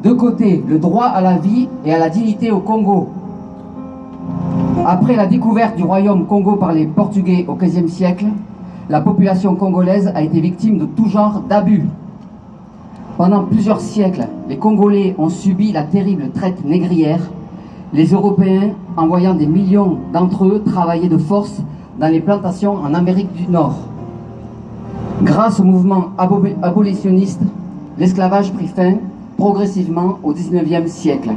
De côté, le droit à la vie et à la dignité au Congo. Après la découverte du royaume Congo par les Portugais au XVe siècle, la population congolaise a été victime de tout genre d'abus. Pendant plusieurs siècles, les Congolais ont subi la terrible traite négrière, les Européens envoyant des millions d'entre eux travailler de force dans les plantations en Amérique du Nord. Grâce au mouvement abolitionniste, l'esclavage prit fin progressivement au XIXe siècle.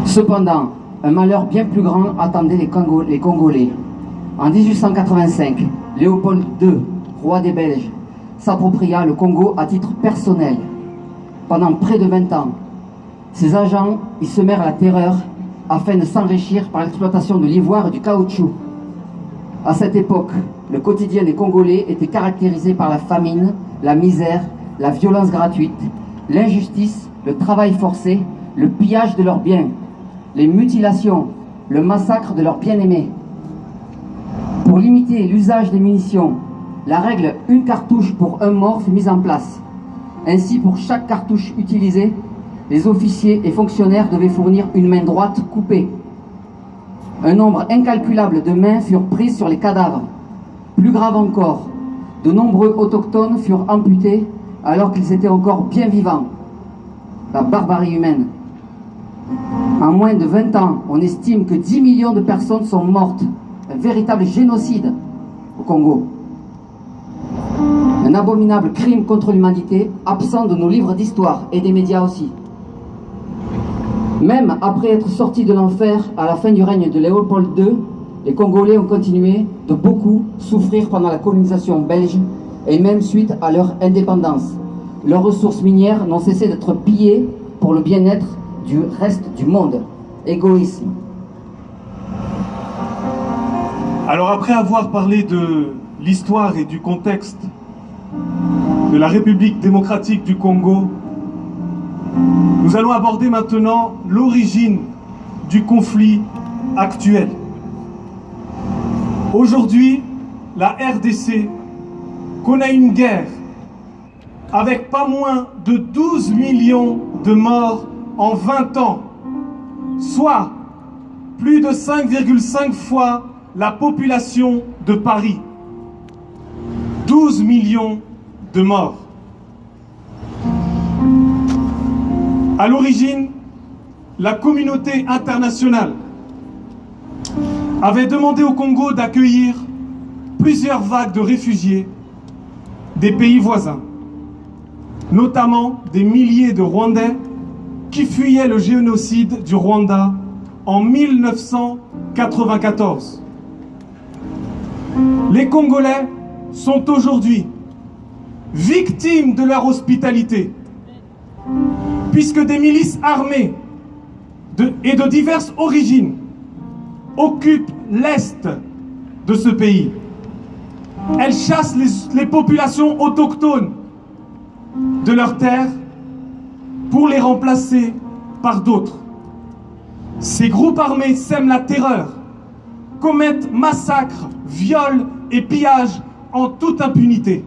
Cependant, un malheur bien plus grand attendait les Congolais. En 1885, Léopold II, roi des Belges, s'appropria le Congo à titre personnel. Pendant près de 20 ans, ses agents y semèrent la terreur afin de s'enrichir par l'exploitation de l'ivoire et du caoutchouc. À cette époque, le quotidien des Congolais était caractérisé par la famine, la misère, la violence gratuite, l'injustice, le travail forcé, le pillage de leurs biens, les mutilations, le massacre de leurs bien-aimés. Pour limiter l'usage des munitions, la règle « une cartouche pour un mort » fut mise en place. Ainsi, pour chaque cartouche utilisée, les officiers et fonctionnaires devaient fournir une main droite coupée. Un nombre incalculable de mains furent prises sur les cadavres. Plus grave encore, de nombreux autochtones furent amputés alors qu'ils étaient encore bien vivants. La barbarie humaine. En moins de 20 ans, on estime que 10 millions de personnes sont mortes. Un véritable génocide au Congo. Un abominable crime contre l'humanité, absent de nos livres d'histoire et des médias aussi. Même après être sortis de l'enfer à la fin du règne de Léopold II, les Congolais ont continué de beaucoup souffrir pendant la colonisation belge et même suite à leur indépendance. Leurs ressources minières n'ont cessé d'être pillées pour le bien-être du reste du monde. Égoïsme. Alors après avoir parlé de l'histoire et du contexte de la République démocratique du Congo, nous allons aborder maintenant l'origine du conflit actuel. Aujourd'hui, la RDC connaît une guerre avec pas moins de 12 millions de morts en 20 ans, soit plus de 5,5 fois la population de Paris. 12 millions de morts. À l'origine, la communauté internationale avait demandé au Congo d'accueillir plusieurs vagues de réfugiés des pays voisins, notamment des milliers de Rwandais qui fuyaient le génocide du Rwanda en 1994. Les Congolais sont aujourd'hui victimes de leur hospitalité, puisque des milices armées et de diverses origines occupent l'est de ce pays. Elles chassent les populations autochtones de leurs terres pour les remplacer par d'autres. Ces groupes armés sèment la terreur, commettent massacres, viols et pillages en toute impunité.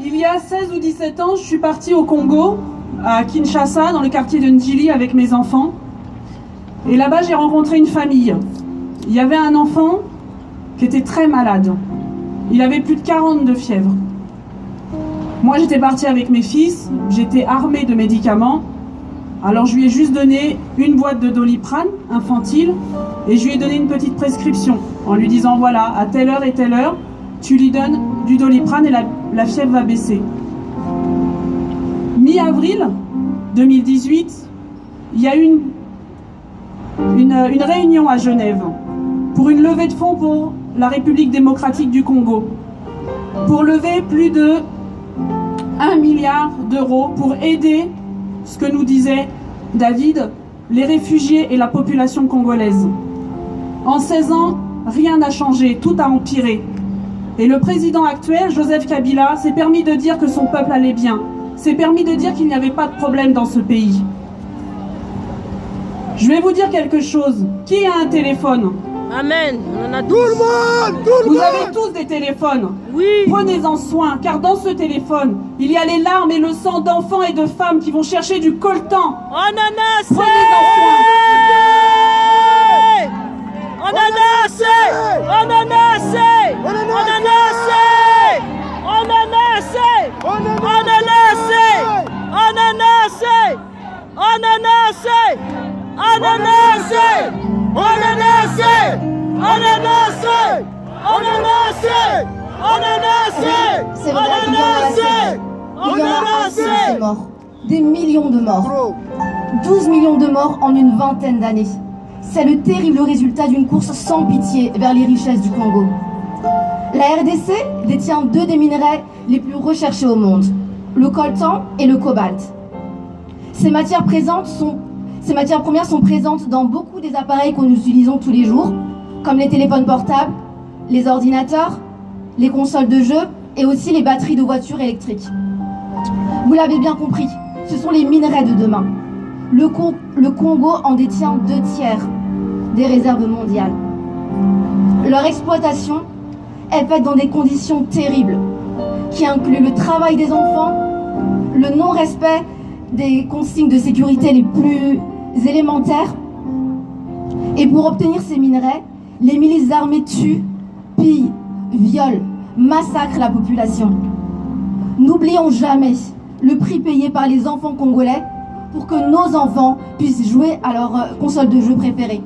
Il y a 16 ou 17 ans, je suis partie au Congo, à Kinshasa, dans le quartier de Ndjili, avec mes enfants. Et là-bas, j'ai rencontré une famille. Il y avait un enfant qui était très malade. Il avait plus de 40 de fièvre. Moi, j'étais partie avec mes fils, j'étais armée de médicaments. Alors, je lui ai juste donné une boîte de Doliprane infantile et je lui ai donné une petite prescription en lui disant, voilà, à telle heure et telle heure, tu lui donnes du Doliprane et la fièvre va baisser. Mi-avril 2018, il y a eu une réunion à Genève pour une levée de fonds pour la République démocratique du Congo, pour lever plus de 1 milliard d'euros pour aider, ce que nous disait David, les réfugiés et la population congolaise. En 16 ans, rien n'a changé, tout a empiré. Et le président actuel, Joseph Kabila, s'est permis de dire que son peuple allait bien, s'est permis de dire qu'il n'y avait pas de problème dans ce pays. Je vais vous dire quelque chose. Qui a un téléphone? Amen. On en a Tout le monde, tout le Vous monde. avez tous des téléphones. Oui. Prenez-en soin, car dans ce téléphone, il y a les larmes et le sang d'enfants et de femmes qui vont chercher du coltan. On en a assez. Prenez-en soin. On en a assez. On en a assez. On en a assez. On en a assez. On en a assez. On en a assez. On en a assez. On en a assez. On en a assez. On en a assez. On en a assez. On en a assez. C'est vrai, il y en a assez. Il y en a assez de morts. Des millions de morts. 12 millions de morts en une vingtaine d'années. C'est le terrible résultat d'une course sans pitié vers les richesses du Congo. La RDC détient 2 des minerais les plus recherchés au monde, le coltan et le cobalt. Ces matières premières sont présentes dans beaucoup des appareils que nous utilisons tous les jours, comme les téléphones portables, les ordinateurs, les consoles de jeux et aussi les batteries de voitures électriques. Vous l'avez bien compris, ce sont les minerais de demain. Le Congo en détient 2/3 des réserves mondiales. Leur exploitation est faite dans des conditions terribles, qui incluent le travail des enfants, le non-respect des consignes de sécurité les plus élémentaires. Et pour obtenir ces minerais, les milices armées tuent, pillent, violent, massacrent la population. N'oublions jamais le prix payé par les enfants congolais pour que nos enfants puissent jouer à leur console de jeu préférée.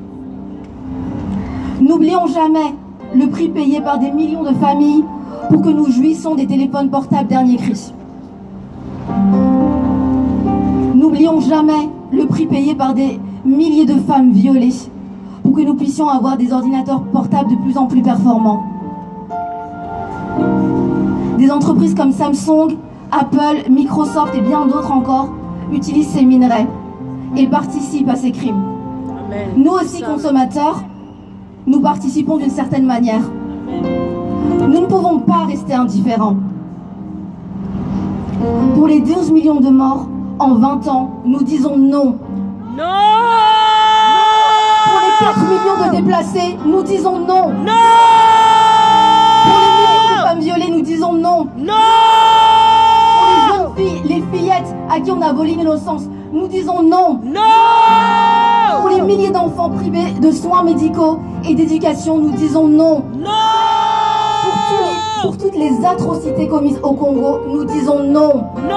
N'oublions jamais le prix payé par des millions de familles pour que nous jouissions des téléphones portables dernier cri. N'oublions jamais le prix payé par des milliers de femmes violées pour que nous puissions avoir des ordinateurs portables de plus en plus performants. Des entreprises comme Samsung, Apple, Microsoft et bien d'autres encore utilisent ces minerais et participent à ces crimes. Amen. Nous aussi, consommateurs, nous participons d'une certaine manière. Nous ne pouvons pas rester indifférents. Pour les 12 millions de morts en 20 ans, nous disons non. Non. Pour les 4 millions de déplacés, nous disons non. Non. Pour les milliers de femmes violées, nous disons non. Non. Pour les jeunes filles, les fillettes à qui on a volé l'innocence, nous disons non. Non. Pour les milliers d'enfants privés de soins médicaux et d'éducation, nous disons non. Non. Pour toutes les atrocités commises au Congo, nous disons non. Non.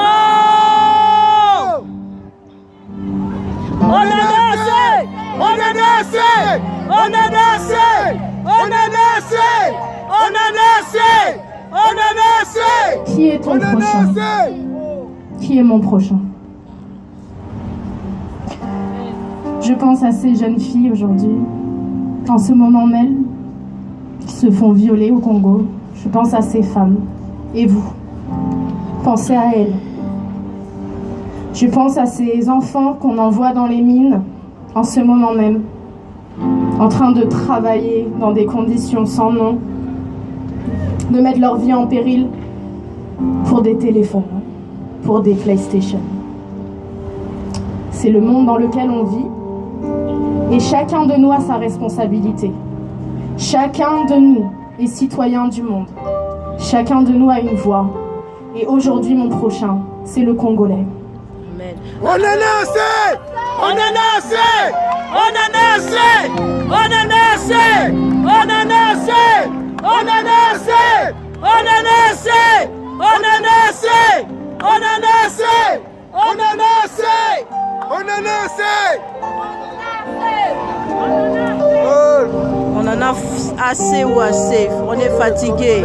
On en a assez. On en a assez. On en a assez. On en a assez. On en a assez. On en a assez. Qui est ton prochain? Qui est mon prochain? Je pense à ces jeunes filles aujourd'hui, en ce moment même, qui se font violer au Congo. Je pense à ces femmes. Et vous? Pensez à elles. Je pense à ces enfants qu'on envoie dans les mines, en ce moment même, en train de travailler dans des conditions sans nom, de mettre leur vie en péril pour des téléphones, pour des PlayStation. C'est le monde dans lequel on vit et chacun de nous a sa responsabilité. Chacun de nous est citoyen du monde. Chacun de nous a une voix. Et aujourd'hui, mon prochain, c'est le Congolais. Amen. On en a assez. On en a assez. On en a assez. On en a assez. On en a assez. On en a assez. On en a assez. On en a assez. On en a assez. On en a assez. On en a assez. On en a assez ou assez. On est fatigué.